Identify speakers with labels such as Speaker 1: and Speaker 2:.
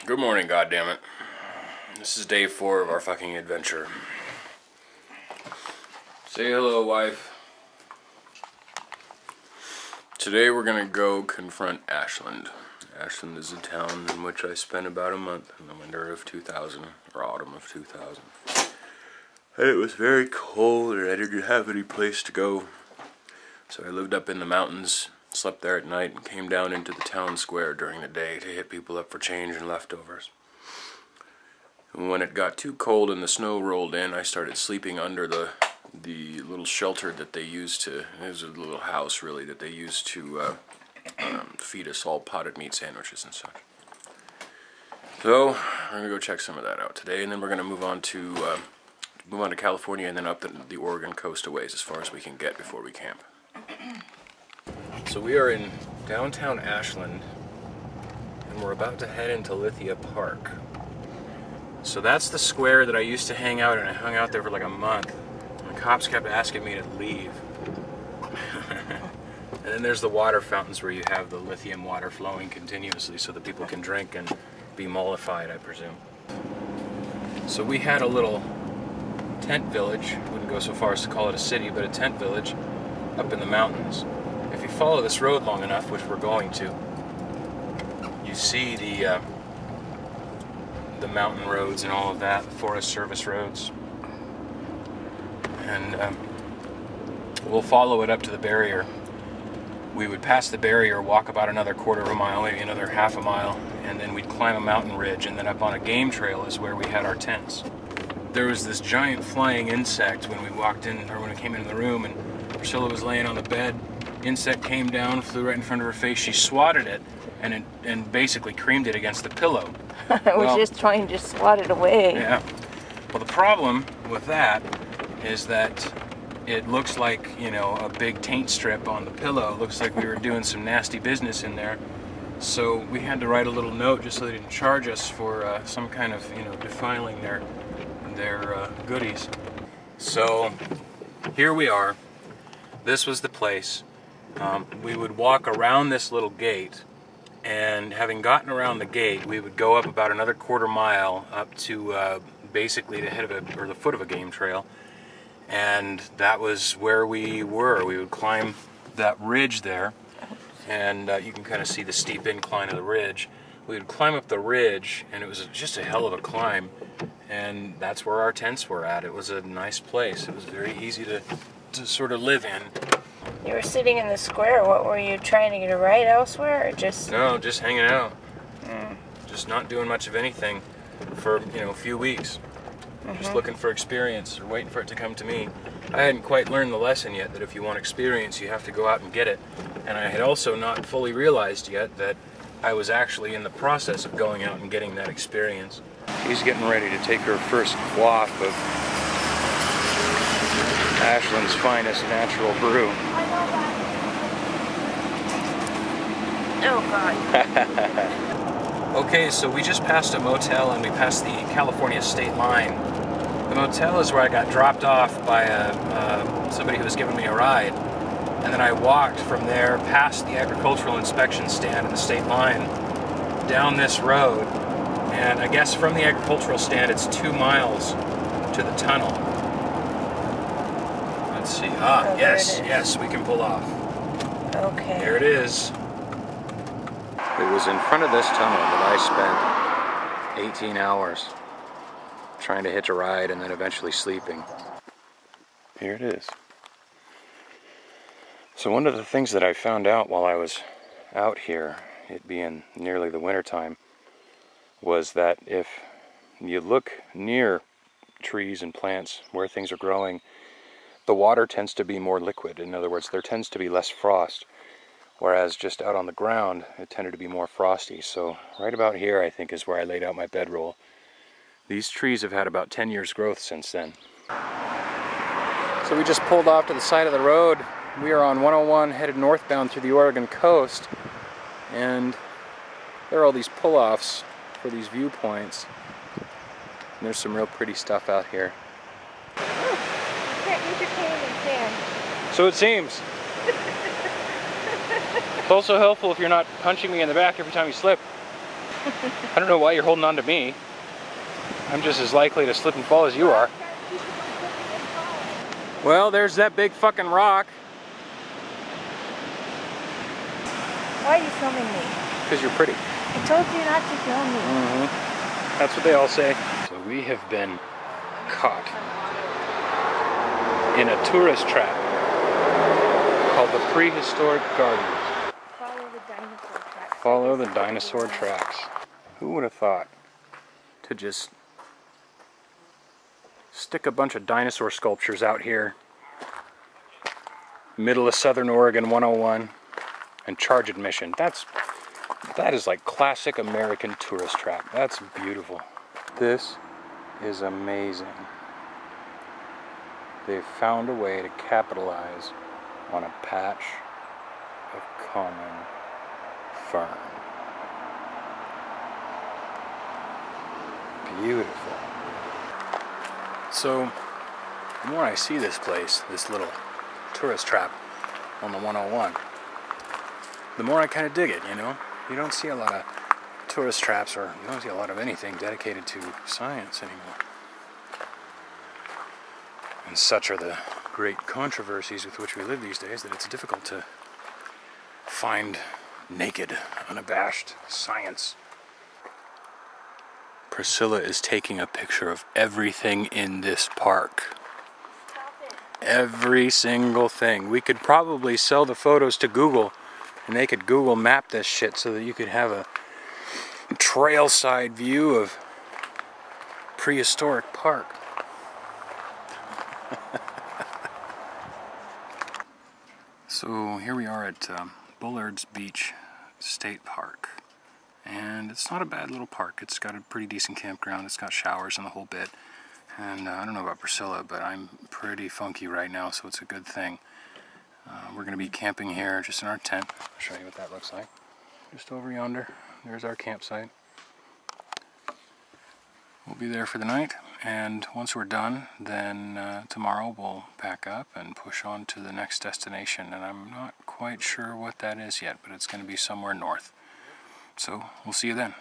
Speaker 1: Good morning, goddammit. This is day 4 of our fucking adventure. Say hello, wife. Today we're gonna go confront Ashland. Ashland is a town in which I spent about a month in the winter of 2000, or autumn of 2000. And it was very cold and I didn't have any place to go. So I lived up in the mountains, slept there at night, and came down into the town square during the day to hit people up for change and leftovers. And when it got too cold and the snow rolled in, I started sleeping under the little shelter that they used to, it was a little house really, that they used to feed us all potted meat sandwiches and such. So we're going to go check some of that out today, and then we're going to move on to California and then up the Oregon coast a ways as far as we can get before we camp. So we are in downtown Ashland, and we're about to head into Lithia Park. So that's the square that I used to hang out in. I hung out there for like a month. And the cops kept asking me to leave. And then there's the water fountains where you have the lithium water flowing continuously so that people can drink and be mollified, I presume. So we had a little tent village, wouldn't go so far as to call it a city, but a tent village up in the mountains. If you follow this road long enough, which we're going to, you see the mountain roads and all of that, Forest Service roads. And we'll follow it up to the barrier. We would pass the barrier, walk about another quarter of a mile, maybe another half a mile, and then we'd climb a mountain ridge, and then up on a game trail is where we had our tents. There was this giant flying insect when we walked in, or when we came into the room, and Priscilla was laying on the bed. Insect came down, flew right in front of her face. She swatted it and basically creamed it against the pillow.
Speaker 2: I was just trying to swat it away.
Speaker 1: Yeah. Well, the problem with that is that it looks like, you know, a big taint strip on the pillow. It looks like we were doing some nasty business in there. So we had to write a little note just so they didn't charge us for some kind of, you know, defiling their goodies. So here we are. This was the place. We would walk around this little gate, and having gotten around the gate, we would go up about another quarter mile up to basically the head of the foot of a game trail, and that was where we were. We would climb that ridge there, and you can kind of see the steep incline of the ridge. We would climb up the ridge, and it was just a hell of a climb, and that's where our tents were at. It was a nice place. It was very easy to sort of live in.
Speaker 2: You were sitting in the square. What were you trying to get a ride elsewhere, or just?
Speaker 1: No, just hanging out. Just not doing much of anything for, you know, a few weeks. Just looking for experience, or waiting for it to come to me. I hadn't quite learned the lesson yet that if you want experience, you have to go out and get it. And I had also not fully realized yet that I was actually in the process of going out and getting that experience. She's getting ready to take her first quaff of Ashland's finest natural brew.
Speaker 2: Oh God.
Speaker 1: Okay, so we just passed a motel and we passed the California state line. The motel is where I got dropped off by somebody who was giving me a ride. And then I walked from there past the agricultural inspection stand and the state line down this road. And I guess from the agricultural stand it's 2 miles to the tunnel. Let's see. Ah, yes, we can pull off.
Speaker 2: Okay.
Speaker 1: There it is. It was in front of this tunnel that I spent 18 hours trying to hitch a ride and then eventually sleeping. Here it is. So one of the things that I found out while I was out here, it being nearly the winter time, was that if you look near trees and plants where things are growing, the water tends to be more liquid. In other words, there tends to be less frost, whereas just out on the ground, it tended to be more frosty. So right about here, I think, is where I laid out my bedroll. These trees have had about 10 years growth since then. So we just pulled off to the side of the road. We are on 101 headed northbound through the Oregon coast, and there are all these pull-offs for these viewpoints. And there's some real pretty stuff out here. So it seems. It's also helpful if you're not punching me in the back every time you slip.
Speaker 3: I don't know why you're holding on to me. I'm just as likely to slip and fall as you are. Well, there's that big fucking rock.
Speaker 2: Why are you filming me?
Speaker 3: Because you're pretty.
Speaker 2: I told you not to film me.
Speaker 3: Mm-hmm. That's what they all say. So we have been caught in a tourist trap called the Prehistoric Gardens.
Speaker 2: Follow the dinosaur tracks.
Speaker 3: Follow the dinosaur tracks. Who would have thought to just stick a bunch of dinosaur sculptures out here, middle of Southern Oregon 101, and charge admission? That is like classic American tourist trap. That's beautiful. This is amazing. They've found a way to capitalize on a patch of common fern. Beautiful. So, the more I see this place, this little tourist trap on the 101, the more I kind of dig it, you know? You don't see a lot of tourist traps, or you don't see a lot of anything dedicated to science anymore. And such are the great controversies with which we live these days that it's difficult to find naked, unabashed science. Priscilla is taking a picture of everything in this park. Every single thing. We could probably sell the photos to Google, and they could Google map this shit so that you could have a trail-side view of prehistoric park. So here we are at Bullard's Beach State Park. And it's not a bad little park. It's got a pretty decent campground. It's got showers and the whole bit. And I don't know about Priscilla, but I'm pretty funky right now, so it's a good thing. We're going to be camping here just in our tent. I'll show you what that looks like. Just over yonder, there's our campsite. We'll be there for the night, and once we're done, then tomorrow we'll pack up and push on to the next destination. And I'm not quite sure what that is yet, but it's going to be somewhere north. So we'll see you then.